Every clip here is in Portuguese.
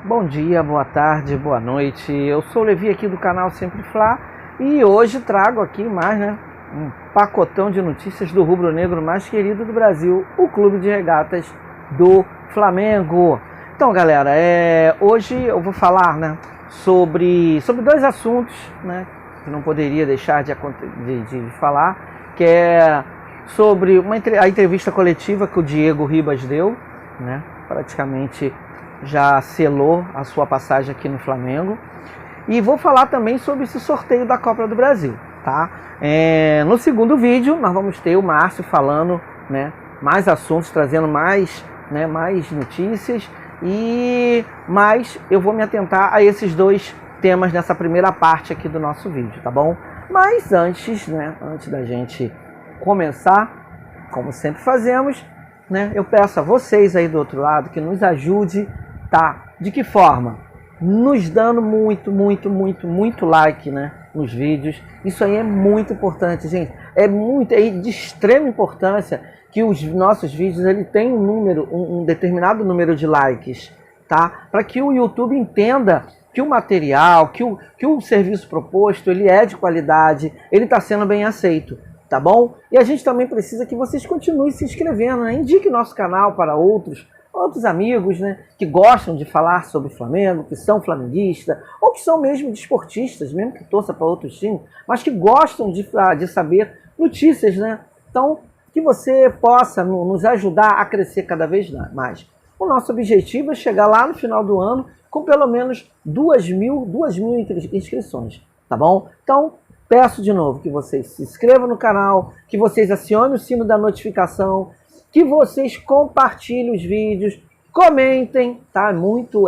Bom dia, boa tarde, boa noite. Eu sou o Levi aqui do canal Sempre Fla e hoje trago aqui mais, um pacotão de notícias do rubro-negro mais querido do Brasil, o Clube de Regatas do Flamengo. Então, galera, hoje eu vou falar, sobre dois assuntos, que não poderia deixar de falar, que é sobre a entrevista coletiva que o Diego Ribas deu, praticamente já selou a sua passagem aqui no Flamengo. E vou falar também sobre esse sorteio da Copa do Brasil, tá? No segundo vídeo nós vamos ter o Márcio falando, mais assuntos, trazendo mais notícias, mas eu vou me atentar a esses dois temas nessa primeira parte aqui do nosso vídeo, tá bom? Mas antes da gente começar, como sempre fazemos, eu peço a vocês aí do outro lado que nos ajude. Tá? De que forma? Nos dando muito like, nos vídeos. Isso aí é muito importante, gente. É de extrema importância que os nossos vídeos ele tenham um determinado número de likes, tá? Para que o YouTube entenda que o material, que o serviço proposto, ele é de qualidade, ele está sendo bem aceito, tá bom? E a gente também precisa que vocês continuem se inscrevendo, Indique nosso canal para outros amigos, que gostam de falar sobre Flamengo, que são flamenguistas, ou que são mesmo desportistas, mesmo que torçam para outros times, mas que gostam de saber notícias, Então, que você possa nos ajudar a crescer cada vez mais. O nosso objetivo é chegar lá no final do ano com pelo menos 2.000 inscrições, tá bom? Então, peço de novo que vocês se inscrevam no canal, que vocês acionem o sino da notificação, que vocês compartilhem os vídeos, comentem, tá? É muito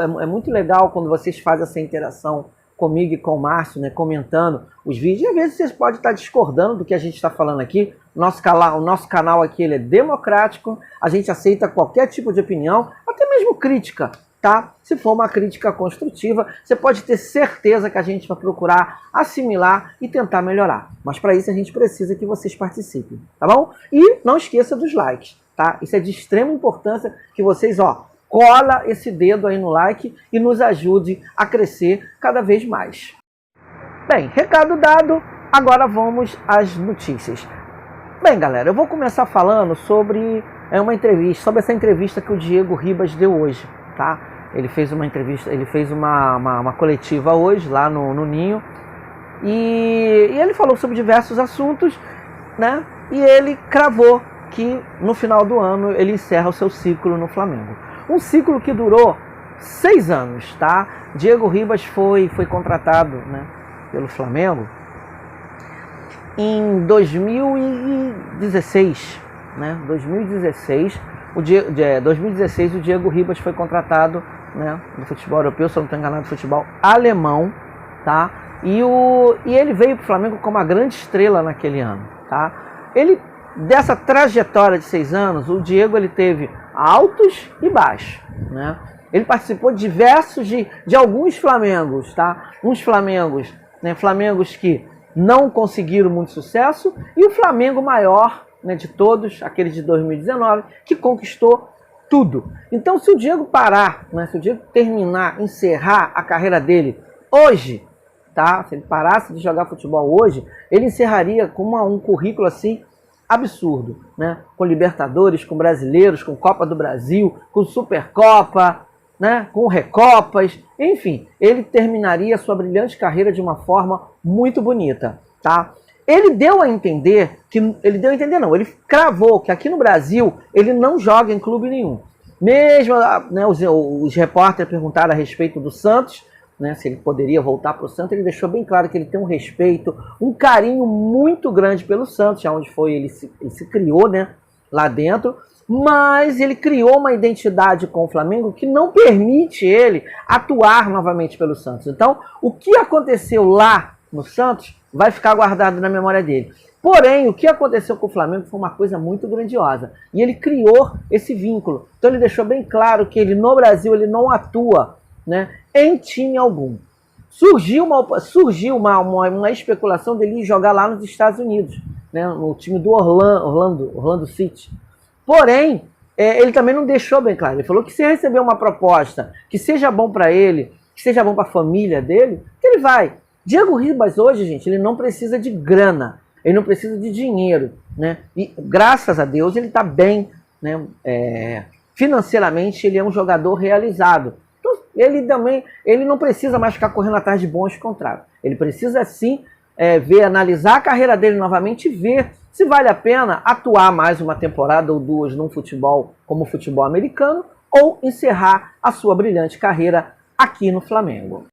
legal quando vocês fazem essa interação comigo e com o Márcio, comentando os vídeos. E às vezes vocês podem estar discordando do que a gente está falando aqui. O nosso canal aqui ele é democrático, a gente aceita qualquer tipo de opinião, até mesmo crítica, tá? Se for uma crítica construtiva, você pode ter certeza que a gente vai procurar assimilar e tentar melhorar. Mas para isso a gente precisa que vocês participem, tá bom? E não esqueça dos likes. Tá? Isso é de extrema importância que vocês, cola esse dedo aí no like e nos ajude a crescer cada vez mais. Bem, recado dado, agora vamos às notícias. Bem, galera, eu vou começar falando sobre sobre essa entrevista que o Diego Ribas deu hoje, tá? Ele fez uma entrevista, ele fez uma coletiva hoje lá no Ninho e ele falou sobre diversos assuntos, E ele cravou que no final do ano ele encerra o seu ciclo no Flamengo. Um ciclo que durou 6 anos, tá? Diego Ribas foi contratado, pelo Flamengo em 2016, 2016 o Diego Ribas foi contratado, no futebol europeu, se eu não estou enganado, no futebol alemão, tá? E ele veio para o Flamengo como uma grande estrela naquele ano, tá? Dessa trajetória de 6 anos, o Diego ele teve altos e baixos, Ele participou de alguns Flamengos, tá? Uns Flamengos, Flamengos que não conseguiram muito sucesso e o Flamengo maior, de todos, aquele de 2019, que conquistou tudo. Então, se o Diego parar, se o Diego encerrar a carreira dele hoje, tá? Se ele parasse de jogar futebol hoje, ele encerraria com um currículo assim absurdo, Com Libertadores, com Brasileiros, com Copa do Brasil, com Supercopa, com Recopas, enfim, ele terminaria sua brilhante carreira de uma forma muito bonita, tá? Ele cravou que aqui no Brasil ele não joga em clube nenhum. Mesmo, os repórteres perguntaram a respeito do Santos, se ele poderia voltar para o Santos, ele deixou bem claro que ele tem um respeito, um carinho muito grande pelo Santos, onde ele se criou, lá dentro, mas ele criou uma identidade com o Flamengo que não permite ele atuar novamente pelo Santos. Então, o que aconteceu lá no Santos vai ficar guardado na memória dele. Porém, o que aconteceu com o Flamengo foi uma coisa muito grandiosa. E ele criou esse vínculo. Então ele deixou bem claro que ele no Brasil ele não atua né, em time algum. Surgiu uma especulação dele ir jogar lá nos Estados Unidos, né, no time do Orlando City. Porém, ele também não deixou bem claro. Ele falou que se receber uma proposta que seja bom para ele, que seja bom para a família dele, que ele vai. Diego Ribas hoje, gente, ele não precisa de grana, ele não precisa de dinheiro, né? E graças a Deus ele está bem, né? Financeiramente ele é um jogador realizado. Então, ele não precisa mais ficar correndo atrás de bons contratos. Ele precisa sim analisar a carreira dele novamente e ver se vale a pena atuar mais uma temporada ou duas num futebol como o futebol americano ou encerrar a sua brilhante carreira aqui no Flamengo.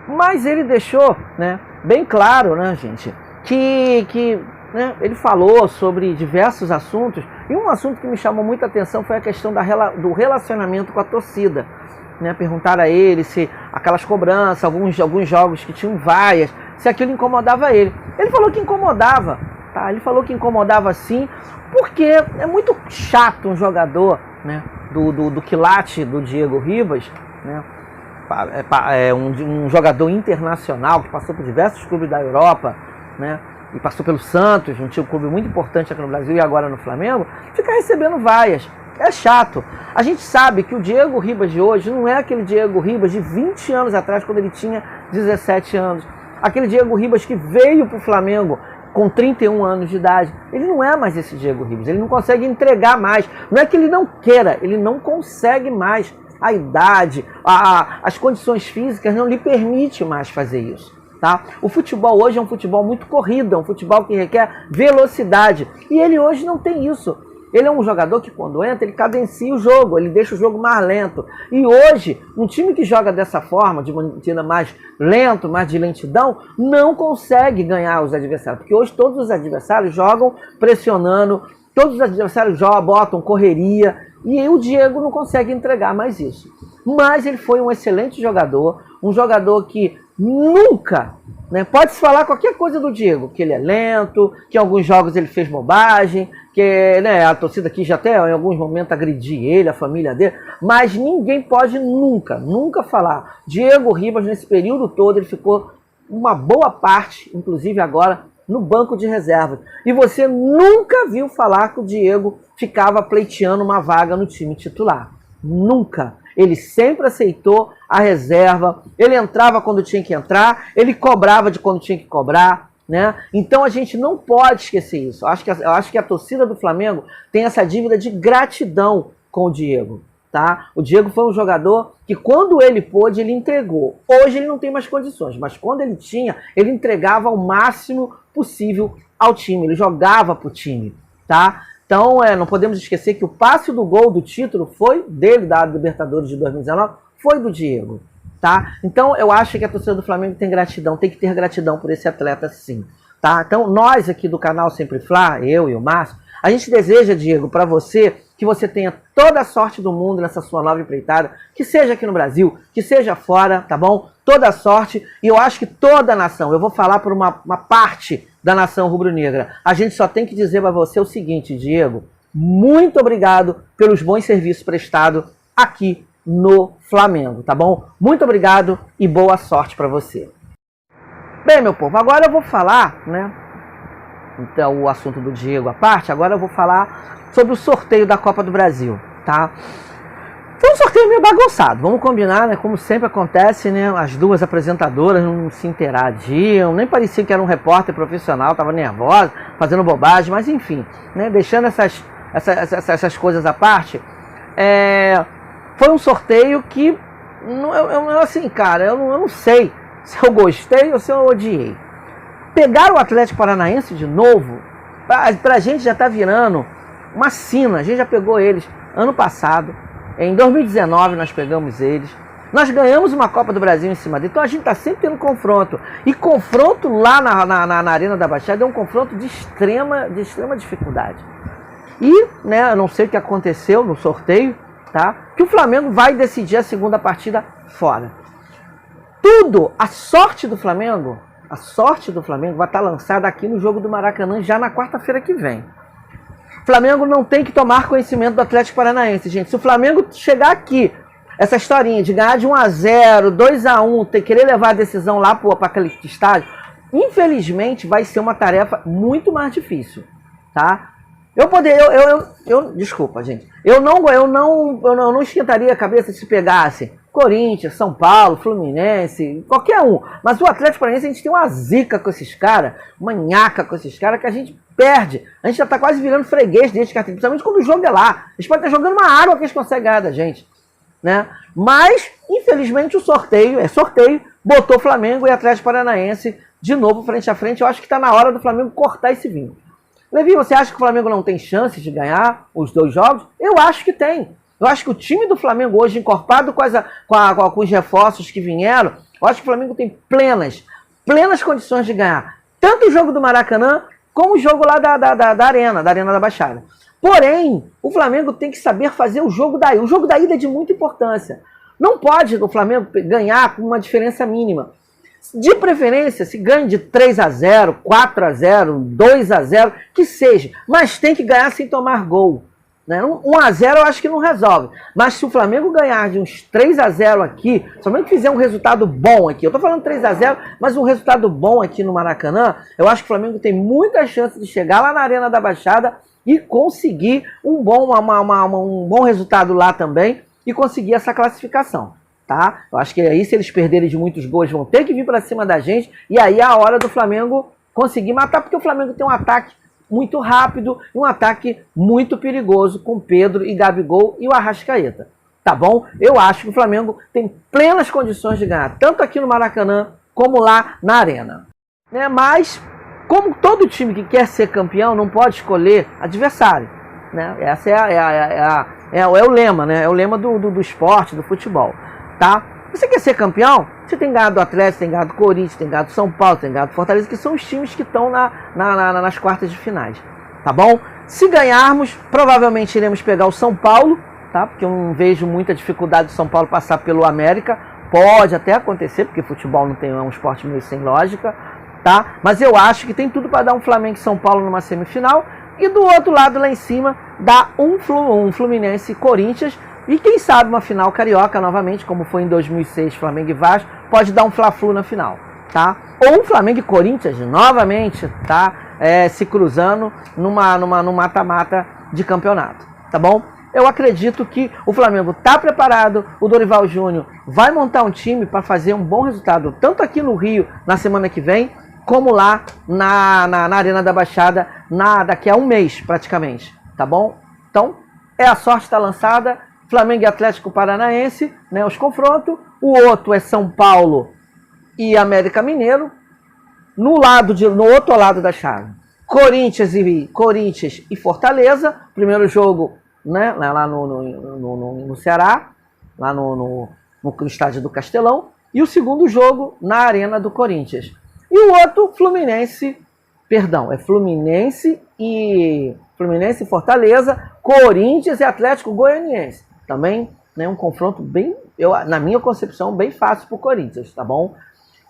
Mas ele deixou, né, bem claro, né, gente, que né, ele falou sobre diversos assuntos, e um assunto que me chamou muita atenção foi a questão do relacionamento com a torcida. Né, perguntaram a ele se aquelas cobranças, alguns jogos que tinham vaias, se aquilo incomodava ele. Ele falou que incomodava, tá? Ele falou que incomodava sim, porque é muito chato um jogador, né, do quilate do Diego Ribas, né, um jogador internacional que passou por diversos clubes da Europa, né, e passou pelo Santos, um clube muito importante aqui no Brasil e agora no Flamengo, fica recebendo vaias. É chato. A gente sabe que o Diego Ribas de hoje não é aquele Diego Ribas de 20 anos atrás, quando ele tinha 17 anos. Aquele Diego Ribas que veio para o Flamengo com 31 anos de idade. Ele não é mais esse Diego Ribas. Ele não consegue entregar mais. Não é que ele não queira, ele não consegue mais. A idade, as condições físicas não lhe permitem mais fazer isso. Tá? O futebol hoje é um futebol muito corrido, é um futebol que requer velocidade. E ele hoje não tem isso. Ele é um jogador que quando entra, ele cadencia o jogo, ele deixa o jogo mais lento. E hoje, um time que joga dessa forma, de maneira mais lento, mais de lentidão, não consegue ganhar os adversários. Porque hoje todos os adversários jogam pressionando, todos os adversários botam correria, e o Diego não consegue entregar mais isso. Mas ele foi um excelente jogador, um jogador que nunca, né, pode-se falar qualquer coisa do Diego, que ele é lento, que em alguns jogos ele fez bobagem, que, né, a torcida aqui já até em alguns momentos agredir ele, a família dele, mas ninguém pode nunca falar. Diego Ribas, nesse período todo, ele ficou uma boa parte, inclusive agora, no banco de reservas. E você nunca viu falar que o Diego ficava pleiteando uma vaga no time titular. Nunca. Ele sempre aceitou a reserva, ele entrava quando tinha que entrar, ele cobrava de quando tinha que cobrar, né? Então a gente não pode esquecer isso. Eu acho que a torcida do Flamengo tem essa dívida de gratidão com o Diego. Tá? O Diego foi um jogador que quando ele pôde, ele entregou. Hoje ele não tem mais condições, mas quando ele tinha, ele entregava o máximo possível ao time, ele jogava pro time, tá? Então não podemos esquecer que o passe do gol do título foi dele, da Libertadores de 2019, foi do Diego, tá? Então eu acho que a torcida do Flamengo tem gratidão, tem que ter gratidão por esse atleta sim, tá? Então nós aqui do canal Sempre Fla, eu e o Márcio, a gente deseja, Diego, para você, que você tenha toda a sorte do mundo nessa sua nova empreitada, que seja aqui no Brasil, que seja fora, tá bom? Toda a sorte, e eu acho que toda a nação, eu vou falar por uma parte da nação rubro-negra, a gente só tem que dizer para você o seguinte, Diego, muito obrigado pelos bons serviços prestados aqui no Flamengo, tá bom? Muito obrigado e boa sorte para você. Bem, meu povo, agora eu vou falar, né? Então, o assunto do Diego à parte, agora eu vou falar sobre o sorteio da Copa do Brasil, tá? Foi um sorteio meio bagunçado, vamos combinar, né? Como sempre acontece, né? As duas apresentadoras não se interagiam, nem parecia que era um repórter profissional, tava nervosa, fazendo bobagem, mas enfim, né? Deixando essas coisas à parte, foi um sorteio que, assim, cara, eu não sei se eu gostei ou se eu odiei. Pegar o Atlético Paranaense de novo, pra gente já tá virando uma sina. A gente já pegou eles ano passado, em 2019 nós pegamos eles, nós ganhamos uma Copa do Brasil em cima deles, então a gente tá sempre tendo confronto, e confronto lá na Arena da Baixada é um confronto de extrema dificuldade. E, né, eu não sei o que aconteceu no sorteio, tá? Que o Flamengo vai decidir a segunda partida fora. A sorte do Flamengo vai estar lançada aqui no jogo do Maracanã já na quarta-feira que vem. O Flamengo não tem que tomar conhecimento do Atlético Paranaense, gente. Se o Flamengo chegar aqui essa historinha de ganhar de 1-0, 2-1, querer levar a decisão lá para aquele estádio, infelizmente vai ser uma tarefa muito mais difícil, tá? Desculpa, gente. Eu não esquentaria a cabeça se pegasse Corinthians, São Paulo, Fluminense, qualquer um. Mas o Atlético Paranaense, a gente tem uma zica com esses caras, uma nhaca com esses caras que a gente perde. A gente já tá quase virando freguês desde que principalmente quando o jogo é lá. Eles podem estar jogando uma água que eles conseguem ganhar da gente, né? Mas, infelizmente, o sorteio, botou Flamengo e Atlético Paranaense de novo frente a frente. Eu acho que está na hora do Flamengo cortar esse vinho. Levi, você acha que o Flamengo não tem chance de ganhar os 2 jogos? Eu acho que tem. Eu acho que o time do Flamengo hoje, encorpado com os reforços que vieram, eu acho que o Flamengo tem plenas condições de ganhar. Tanto o jogo do Maracanã, como o jogo lá da Arena da Baixada. Porém, o Flamengo tem que saber fazer o jogo da ida. O jogo da ida é de muita importância. Não pode o Flamengo ganhar com uma diferença mínima. De preferência, se ganhe de 3-0, 4-0, 2-0, que seja. Mas tem que ganhar sem tomar gol. Né? 1-0 eu acho que não resolve. Mas se o Flamengo ganhar de uns 3-0 aqui, somente fizer um resultado bom aqui, eu tô falando 3-0, mas um resultado bom aqui no Maracanã, eu acho que o Flamengo tem muita chance de chegar lá na Arena da Baixada e conseguir um bom resultado lá também e conseguir essa classificação. Tá? Eu acho que aí, se eles perderem de muitos gols, vão ter que vir para cima da gente. E aí é a hora do Flamengo conseguir matar, porque o Flamengo tem um ataque muito rápido e um ataque muito perigoso com Pedro e Gabigol e o Arrascaeta. Tá bom? Eu acho que o Flamengo tem plenas condições de ganhar, tanto aqui no Maracanã como lá na Arena. Né? Mas, como todo time que quer ser campeão não pode escolher adversário. Né? Esse é o lema, né? É o lema do esporte, do futebol. Tá? Você quer ser campeão? Você tem ganhado do Atlético, tem ganhado do Corinthians, tem ganhado do São Paulo, tem ganhado do Fortaleza, que são os times que estão nas quartas de finais. Tá bom? Se ganharmos, provavelmente iremos pegar o São Paulo, tá? Porque eu não vejo muita dificuldade do São Paulo passar pelo América. Pode até acontecer, porque futebol não é um esporte meio sem lógica, tá? Mas eu acho que tem tudo para dar um Flamengo e São Paulo numa semifinal. E do outro lado, lá em cima, dá um Fluminense e Corinthians. E quem sabe uma final carioca novamente, como foi em 2006, Flamengo e Vasco, pode dar um Fla-Flu na final, tá? Ou um Flamengo e Corinthians novamente, tá? Se cruzando num mata-mata de campeonato, tá bom? Eu acredito que o Flamengo está preparado, o Dorival Júnior vai montar um time para fazer um bom resultado, tanto aqui no Rio na semana que vem, como lá na Arena da Baixada daqui a um mês praticamente, tá bom? Então, a sorte está lançada. Flamengo e Atlético Paranaense, né, os confrontos. O outro é São Paulo e América Mineiro. No outro lado da chave, Corinthians e Fortaleza. Primeiro jogo, né, lá no Ceará, lá no estádio do Castelão. E o segundo jogo na Arena do Corinthians. E o outro, Fluminense e Fortaleza, Corinthians e Atlético Goianiense. Também, né, um confronto bem, na minha concepção, bem fácil para o Corinthians, tá bom?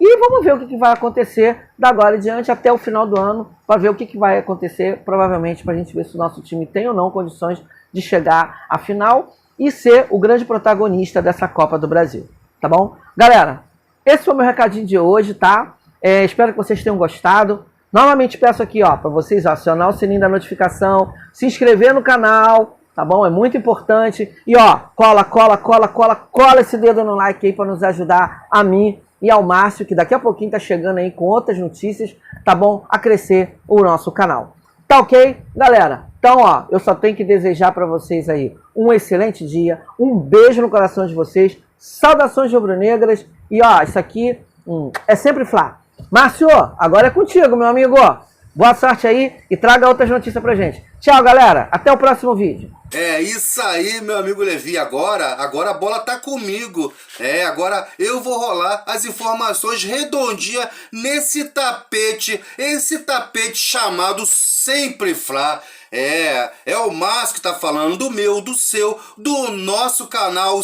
E vamos ver o que vai acontecer da agora em diante até o final do ano, para ver o que vai acontecer, provavelmente, para a gente ver se o nosso time tem ou não condições de chegar à final e ser o grande protagonista dessa Copa do Brasil, tá bom? Galera, esse foi o meu recadinho de hoje, tá? Espero que vocês tenham gostado. Novamente peço aqui, ó, para vocês, ó, acionar o sininho da notificação, se inscrever no canal, tá bom? É muito importante. E ó, cola esse dedo no like aí para nos ajudar, a mim e ao Márcio, que daqui a pouquinho tá chegando aí com outras notícias, tá bom? A crescer o nosso canal. Tá ok? Galera, então ó, eu só tenho que desejar para vocês aí um excelente dia, um beijo no coração de vocês, saudações rubro-negras e ó, isso aqui é sempre Fla. Márcio, agora é contigo, meu amigo. Boa sorte aí e traga outras notícias pra gente. Tchau, galera. Até o próximo vídeo. É isso aí, meu amigo Levi. Agora a bola tá comigo. Agora eu vou rolar as informações redondinhas nesse tapete. Esse tapete chamado Sempre Fla. É o Márcio que tá falando do meu, do seu, do nosso canal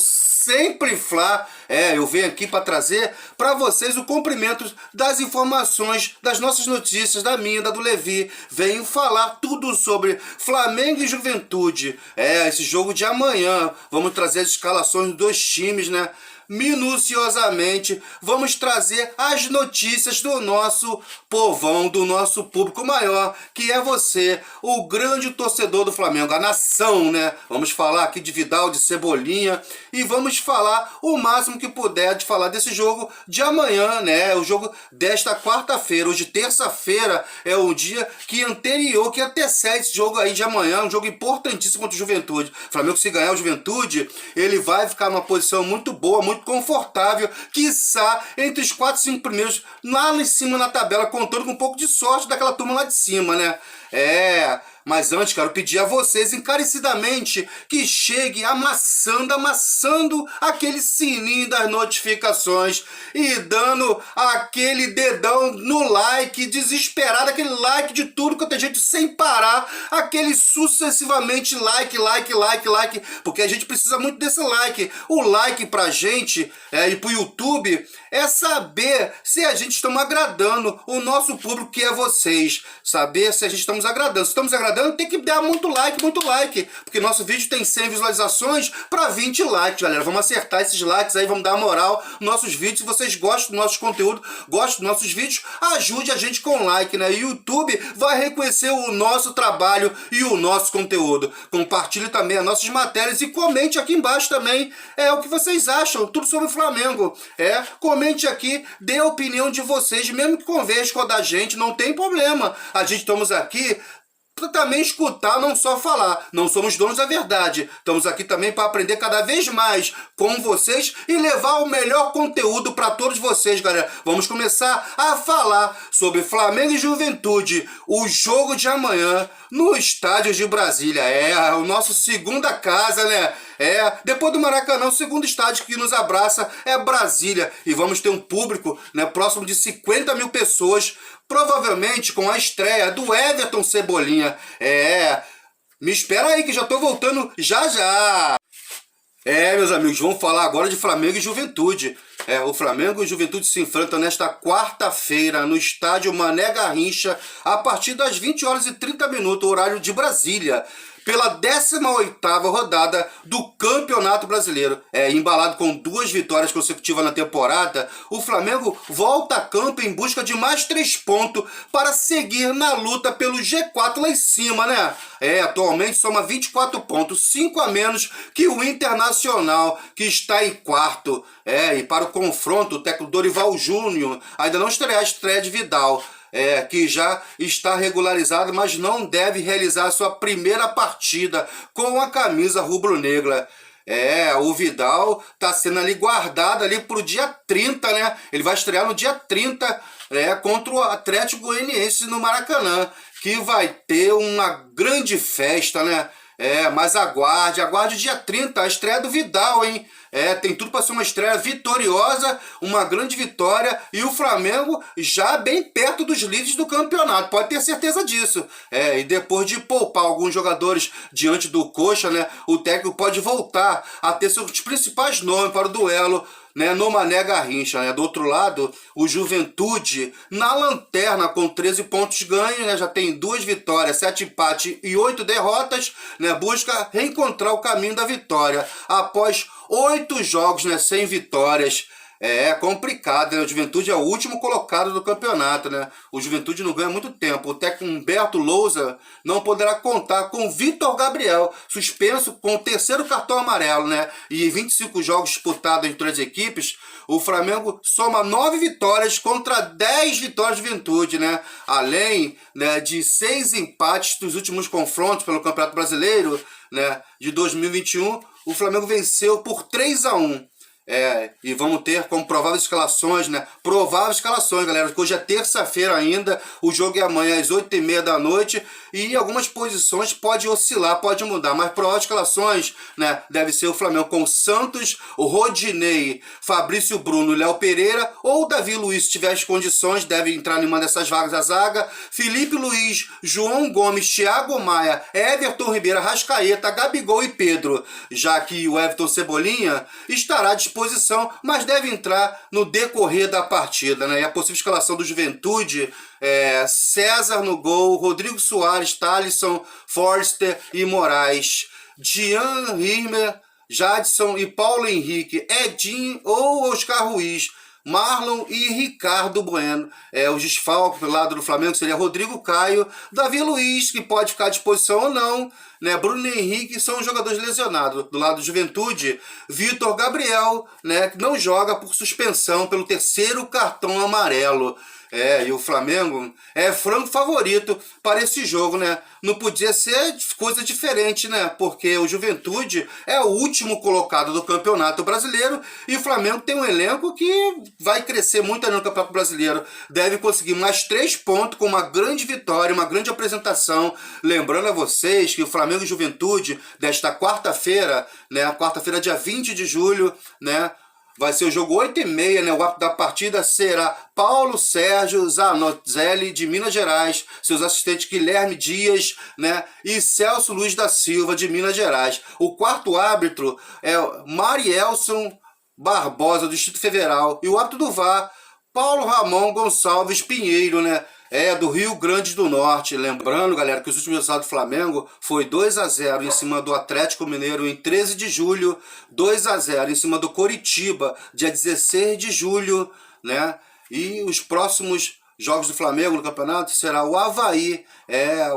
Sempre Fla. Eu venho aqui para trazer para vocês o cumprimento das informações, das nossas notícias, da minha, da do Levi. Venho falar tudo sobre Flamengo e Juventude. Esse jogo de amanhã. Vamos trazer as escalações dos dois times, né? Minuciosamente, vamos trazer as notícias do nosso povão, do nosso público maior, que é você, o grande torcedor do Flamengo, a nação, né? Vamos falar aqui de Vidal, de Cebolinha, e vamos falar o máximo que puder de falar desse jogo de amanhã, né? O jogo desta quarta-feira. Hoje, terça-feira, é o dia que anterior, que antecede esse jogo aí de amanhã, um jogo importantíssimo contra o Juventude. O Flamengo, se ganhar o Juventude, ele vai ficar numa posição muito boa, muito confortável, quiçá entre os 4, 5 primeiros, lá em cima na tabela, contando com um pouco de sorte daquela turma lá de cima, né? Mas antes, quero pedir a vocês encarecidamente que cheguem amassando aquele sininho das notificações e dando aquele dedão no like, desesperado, aquele like de tudo quanto é jeito, sem parar, aquele sucessivamente like, porque a gente precisa muito desse like. O like pra gente e pro YouTube é saber se a gente está agradando o nosso público, que é vocês. Saber se a gente estamos agradando. Se estamos agradando, tem que dar muito like, porque nosso vídeo tem 100 visualizações para 20 likes, galera. Vamos acertar esses likes aí, vamos dar moral nos nossos vídeos. Se vocês gostam do nosso conteúdo, gostam dos nossos vídeos, ajude a gente com like, né? E o YouTube vai reconhecer o nosso trabalho e o nosso conteúdo. Compartilhe também as nossas matérias e comente aqui embaixo também o que vocês acham, tudo sobre o Flamengo. Comente aqui, dê a opinião de vocês, mesmo que converse com a da gente, não tem problema. A gente estamos aqui para também escutar, não só falar. Não somos donos da verdade. Estamos aqui também para aprender cada vez mais com vocês e levar o melhor conteúdo para todos vocês, galera. Vamos começar a falar sobre Flamengo e Juventude, o jogo de amanhã no estádio de Brasília. O nosso segunda casa, né? Depois do Maracanã, o segundo estádio que nos abraça é Brasília. E vamos ter um público, né, próximo de 50 mil pessoas, provavelmente com a estreia do Everton Cebolinha. Me espera aí que já tô voltando já. Meus amigos, vamos falar agora de Flamengo e Juventude. O Flamengo e o Juventude se enfrentam nesta quarta-feira no estádio Mané Garrincha, a partir das 20h30, horário de Brasília, pela 18ª rodada do Campeonato Brasileiro. Embalado com 2 vitórias consecutivas na temporada, o Flamengo volta a campo em busca de mais 3 pontos para seguir na luta pelo G4 lá em cima, né? Atualmente soma 24 pontos, 5 a menos que o Internacional, que está em quarto. E para o confronto, o técnico Dorival Júnior ainda não estreia a estreia de Vidal, que já está regularizado, mas não deve realizar a sua primeira partida com a camisa rubro-negra. O Vidal está sendo ali guardado ali para o dia 30, né? Ele vai estrear no dia 30 contra o Atlético Goianiense no Maracanã, que vai ter uma grande festa, né? Mas aguarde o dia 30, a estreia do Vidal, hein? Tem tudo para ser uma estreia vitoriosa, uma grande vitória, e o Flamengo já bem perto dos líderes do campeonato, pode ter certeza disso. E depois de poupar alguns jogadores diante do Coxa, né, o técnico pode voltar a ter seus principais nomes para o duelo, né, no Mané Garrincha, né? Do outro lado, o Juventude na lanterna com 13 pontos ganhos, né? Já tem 2 vitórias, 7 empates e 8 derrotas, né? Busca reencontrar o caminho da vitória após 8 jogos, né, sem vitórias. Complicado, né? O Juventude é o último colocado do campeonato, né? O Juventude não ganha há muito tempo. O técnico Humberto Lousa não poderá contar com Vitor Gabriel, suspenso com o 3º cartão amarelo, né? E 25 jogos disputados entre as equipes, o Flamengo soma 9 vitórias contra 10 vitórias de Juventude, né? Além, né, de 6 empates dos últimos confrontos pelo Campeonato Brasileiro, né, de 2021, o Flamengo venceu por 3 a 1. E vamos ter como prováveis escalações, né? Prováveis escalações, galera. Hoje é terça-feira ainda, o jogo é amanhã às 8h30 da noite e algumas posições pode oscilar, pode mudar, mas prováveis escalações, né? Deve ser o Flamengo com Santos, o Rodinei, Fabrício Bruno, Léo Pereira ou o Davi Luiz, se tiver as condições, deve entrar em uma dessas vagas da zaga. Felipe Luiz, João Gomes, Thiago Maia, Everton Ribeiro, Arrascaeta, Gabigol e Pedro, já que o Everton Cebolinha estará à disposição, mas deve entrar no decorrer da partida, né? E a possível escalação do Juventude é César no gol, Rodrigo Soares, Thalisson, Forster e Moraes, Jean Rirmer, Jadson e Paulo Henrique, Edinho ou Oscar Ruiz, Marlon e Ricardo Bueno. Os desfalques do lado do Flamengo seria Rodrigo Caio, Davi Luiz, que pode ficar à disposição ou não, né? Bruno Henrique são os jogadores lesionados. Do lado do Juventude, Vitor Gabriel, né, que não joga por suspensão pelo terceiro cartão amarelo. E o Flamengo é franco favorito para esse jogo, né? Não podia ser coisa diferente, né? Porque o Juventude é o último colocado do Campeonato Brasileiro e o Flamengo tem um elenco que vai crescer muito no Campeonato Brasileiro. Deve conseguir mais 3 pontos com uma grande vitória, uma grande apresentação. Lembrando a vocês que o Flamengo e Juventude, desta quarta-feira, né? Quarta-feira, dia 20 de julho, né? Vai ser o jogo 8h30, né? O árbitro da partida será Paulo Sérgio Zanozelli, de Minas Gerais, seus assistentes Guilherme Dias, né? E Celso Luiz da Silva, de Minas Gerais. O quarto árbitro é Marielson Barbosa, do Distrito Federal. E o árbitro do VAR, Paulo Ramon Gonçalves Pinheiro, né? Do Rio Grande do Norte. Lembrando, galera, que os últimos resultados do Flamengo foi 2-0 em cima do Atlético Mineiro em 13 de julho, 2-0 em cima do Coritiba, dia 16 de julho, né? E os próximos jogos do Flamengo no campeonato será o Avaí,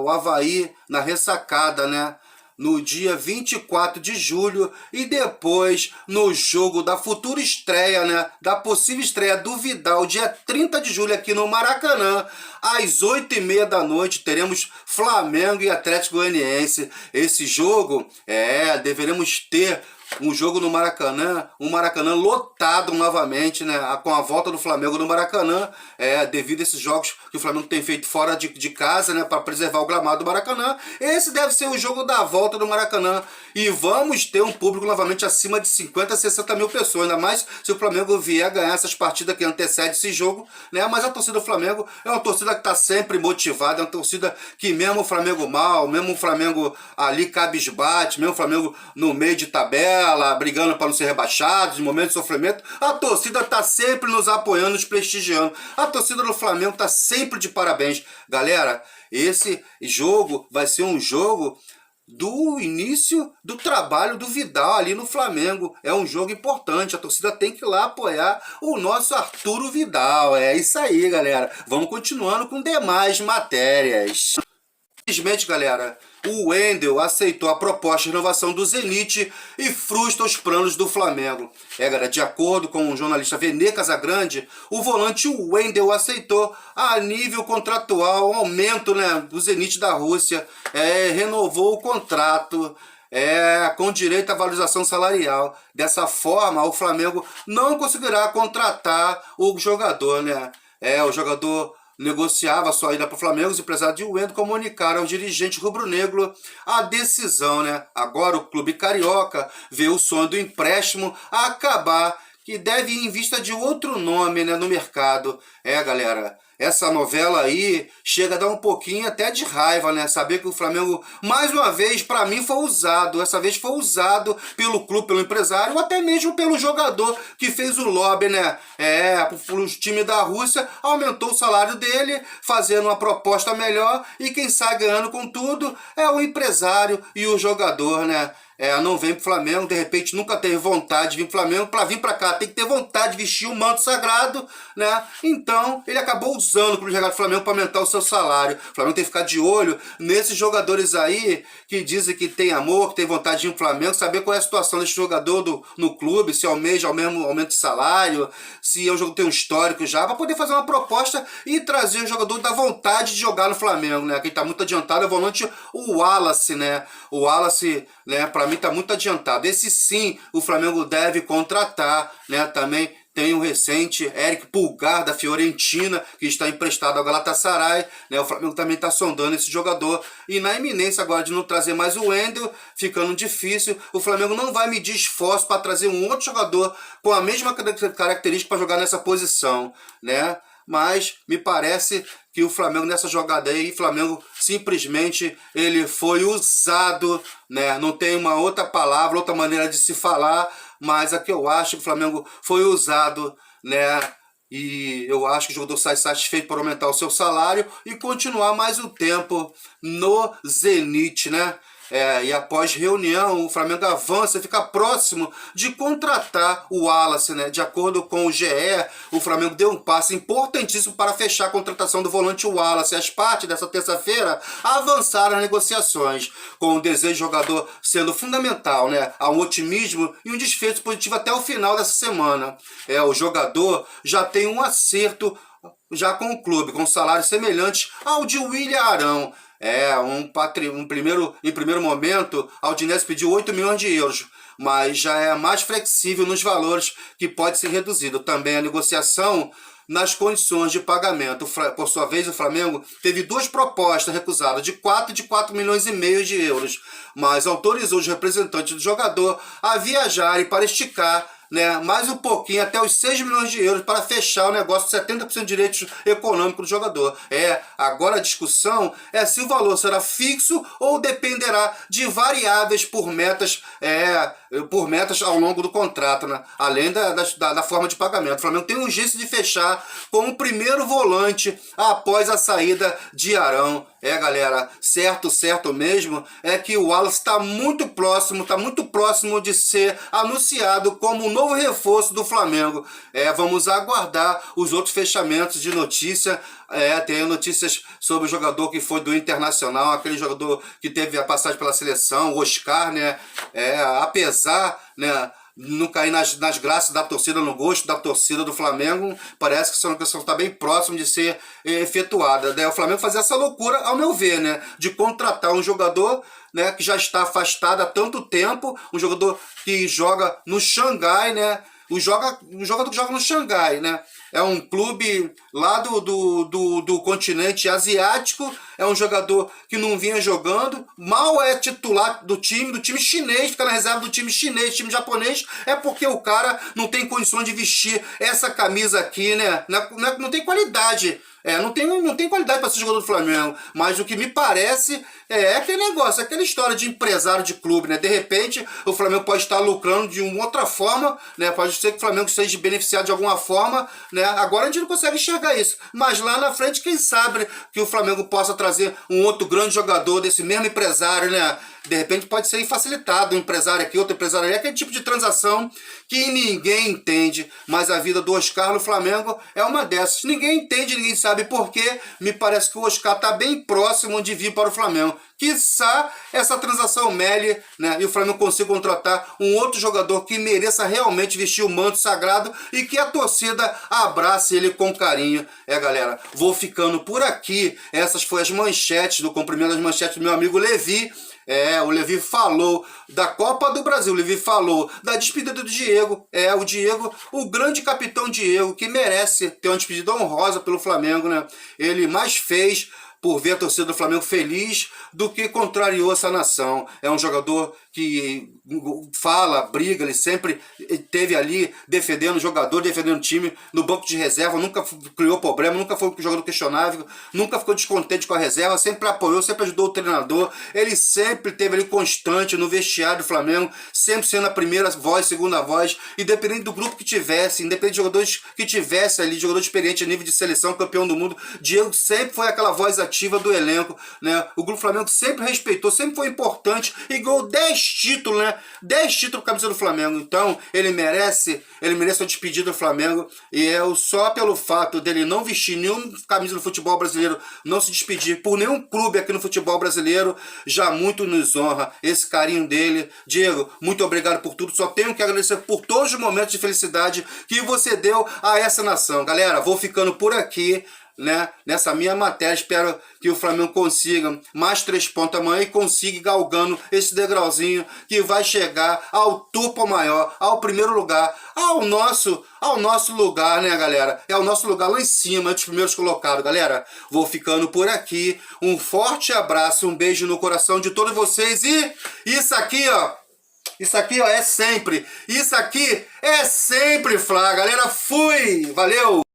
o Avaí na ressacada, né? No dia 24 de julho e depois no jogo da futura estreia, né? Da possível estreia do Vidal, dia 30 de julho aqui no Maracanã, às 8h30 da noite, teremos Flamengo e Atlético Goianiense. Esse jogo, deveremos ter um jogo no Maracanã, um Maracanã lotado novamente, né? Com a volta do Flamengo no Maracanã, devido a esses jogos que o Flamengo tem feito fora de casa, né? Para preservar o gramado do Maracanã. Esse deve ser o jogo da volta do Maracanã. E vamos ter um público novamente acima de 50, 60 mil pessoas, ainda mais se o Flamengo vier a ganhar essas partidas que antecedem esse jogo, né? Mas a torcida do Flamengo é uma torcida que está sempre motivada, é uma torcida que mesmo o Flamengo mal, mesmo o Flamengo ali cabisbate, mesmo o Flamengo no meio de tabela, brigando para não ser rebaixado, de momento de sofrimento, a torcida está sempre nos apoiando, nos prestigiando. A torcida do Flamengo está sempre de parabéns. Galera, esse jogo vai ser um jogo do início do trabalho do Vidal ali no Flamengo. É um jogo importante, a torcida tem que ir lá apoiar o nosso Arturo Vidal. É isso aí, galera. Vamos continuando com demais matérias. Infelizmente, galera, o Wendel aceitou a proposta de renovação do Zenit e frustra os planos do Flamengo. Galera, de acordo com o jornalista Vene Casagrande, o volante Wendel aceitou a nível contratual um aumento, né, do Zenit da Rússia, renovou o contrato, com direito à valorização salarial. Dessa forma, o Flamengo não conseguirá contratar o jogador, né? O jogador negociava a sua ida para o Flamengo. Os empresários de Wendel comunicaram ao dirigente rubro-negro a decisão, né? Agora o clube carioca vê o sonho do empréstimo acabar, que deve ir em vista de outro nome, né, no mercado. Galera, essa novela aí chega a dar um pouquinho até de raiva, né? Saber que o Flamengo, mais uma vez, para mim, foi usado. Essa vez foi usado pelo clube, pelo empresário, ou até mesmo pelo jogador que fez o lobby, né? O time da Rússia aumentou o salário dele, fazendo uma proposta melhor, e quem sai ganhando com tudo é o empresário e o jogador, né? Não vem pro Flamengo, de repente nunca teve vontade de vir pro Flamengo. Para vir para cá tem que ter vontade de vestir o manto sagrado, né? Então ele acabou usando o clube de do Flamengo para aumentar o seu salário. O Flamengo tem que ficar de olho nesses jogadores aí que dizem que tem amor, que tem vontade de ir pro Flamengo, saber qual é a situação desse jogador no clube, se almeja o mesmo aumento de salário, se é um jogador que tem um histórico já, para poder fazer uma proposta e trazer o jogador da vontade de jogar no Flamengo, né? Quem tá muito adiantado é o volante, o Wallace, né? O Wallace, né, para mim tá muito adiantado. Esse sim, o Flamengo deve contratar, né? Também tem um recente Eric Pulgar da Fiorentina, que está emprestado ao Galatasaray, né? O Flamengo também está sondando esse jogador. E na iminência agora de não trazer mais o Wendel, ficando difícil, o Flamengo não vai medir esforço para trazer um outro jogador com a mesma característica para jogar nessa posição, né? Mas me parece que o Flamengo nessa jogada aí, o Flamengo simplesmente ele foi usado, né? Não tem uma outra palavra, outra maneira de se falar, mas aqui eu acho que o Flamengo foi usado, né? E eu acho que o jogador sai satisfeito por aumentar o seu salário e continuar mais um tempo no Zenit, né? E após reunião, o Flamengo avança e fica próximo de contratar o Wallace, né? De acordo com o GE, o Flamengo deu um passo importantíssimo para fechar a contratação do volante Wallace. As partes dessa terça-feira avançaram as negociações, com o desejo do jogador sendo fundamental, né? Há um otimismo e um desfecho positivo até o final dessa semana. O jogador já tem um acerto já com o clube, com salários semelhantes ao de William Arão. Em primeiro momento, a Udinese pediu 8 milhões de euros, mas já é mais flexível nos valores que pode ser reduzido. Também a negociação nas condições de pagamento. Por sua vez, o Flamengo teve duas propostas recusadas, de 4 milhões e meio de euros, mas autorizou os representantes do jogador a viajarem para esticar, né, mais um pouquinho, até os 6 milhões de euros para fechar o negócio de 70% de direitos econômicos do jogador. Agora a discussão é se o valor será fixo ou dependerá de variáveis por metas ao longo do contrato, né, além da forma de pagamento. O Flamengo tem urgência de fechar com o primeiro volante após a saída de Arão. Galera, certo mesmo é que o Wallace está muito próximo de ser anunciado como um novo reforço do Flamengo. Vamos aguardar os outros fechamentos de notícia. Tem notícias sobre o jogador que foi do Internacional, aquele jogador que teve a passagem pela seleção, o Oscar, né? Apesar, né, não cair nas graças da torcida, no gosto da torcida do Flamengo, parece que essa questão está bem próximo de ser efetuada. O Flamengo fazer essa loucura, ao meu ver, né, de contratar um jogador, né, que já está afastado há tanto tempo, um jogador que joga no Xangai, né, o jogador que joga no Xangai, né, é um clube lá do continente asiático, é um jogador que não vinha jogando, mal é titular do time chinês, fica na reserva do time chinês, time japonês, porque o cara não tem condições de vestir essa camisa aqui, né? Não tem qualidade. Não tem qualidade para ser jogador do Flamengo, mas o que me parece é aquele negócio, aquela história de empresário de clube, né? De repente, o Flamengo pode estar lucrando de uma outra forma, né? Pode ser que o Flamengo seja beneficiado de alguma forma, né? Agora a gente não consegue enxergar isso, mas lá na frente, quem sabe que o Flamengo possa trazer um outro grande jogador desse mesmo empresário, né? De repente pode ser facilitado, um empresário aqui, outro empresário ali, aquele tipo de transação que ninguém entende, mas a vida do Oscar no Flamengo é uma dessas. Ninguém entende, ninguém sabe por quê. Me parece que o Oscar está bem próximo de vir para o Flamengo. Quiçá essa transação mele, né, e o Flamengo consiga contratar um outro jogador que mereça realmente vestir o manto sagrado e que a torcida abrace ele com carinho. Galera, vou ficando por aqui. Essas foram as manchetes, do cumprimento das manchetes do meu amigo Levi. O Levi falou da Copa do Brasil, o Levi falou da despedida do Diego. O Diego, o grande capitão Diego, que merece ter uma despedida honrosa pelo Flamengo, né? Ele mais fez por ver a torcida do Flamengo feliz do que contrariou essa nação. É um jogador que fala, briga, ele sempre esteve ali defendendo o jogador, defendendo o time no banco de reserva, nunca criou problema, nunca foi um jogador questionável, nunca ficou descontente com a reserva, sempre apoiou, sempre ajudou o treinador, ele sempre esteve ali constante no vestiário do Flamengo, sempre sendo a primeira voz, segunda voz, independente do grupo que tivesse, independente de jogadores que tivesse ali, jogador experiente a nível de seleção, campeão do mundo, Diego sempre foi aquela voz ativa do elenco, né? O grupo Flamengo sempre respeitou, sempre foi importante e ganhou 10 títulos, né? 10 títulos com a camisa do Flamengo. Então, ele merece a despedida do Flamengo. E só pelo fato dele não vestir nenhuma camisa do futebol brasileiro, não se despedir por nenhum clube aqui no futebol brasileiro, já muito nos honra esse carinho dele. Diego, muito obrigado por tudo. Só tenho que agradecer por todos os momentos de felicidade que você deu a essa nação. Galera, vou ficando por aqui. né, nessa minha matéria. Espero que o Flamengo consiga mais 3 pontos amanhã e consiga galgando esse degrauzinho que vai chegar ao topo maior, ao primeiro lugar, ao nosso lugar, né, galera? É o nosso lugar lá em cima, entre os primeiros colocados, galera. Vou ficando por aqui. Um forte abraço, um beijo no coração de todos vocês. E isso aqui, ó, é sempre. Isso aqui é sempre Fla, galera. Fui! Valeu!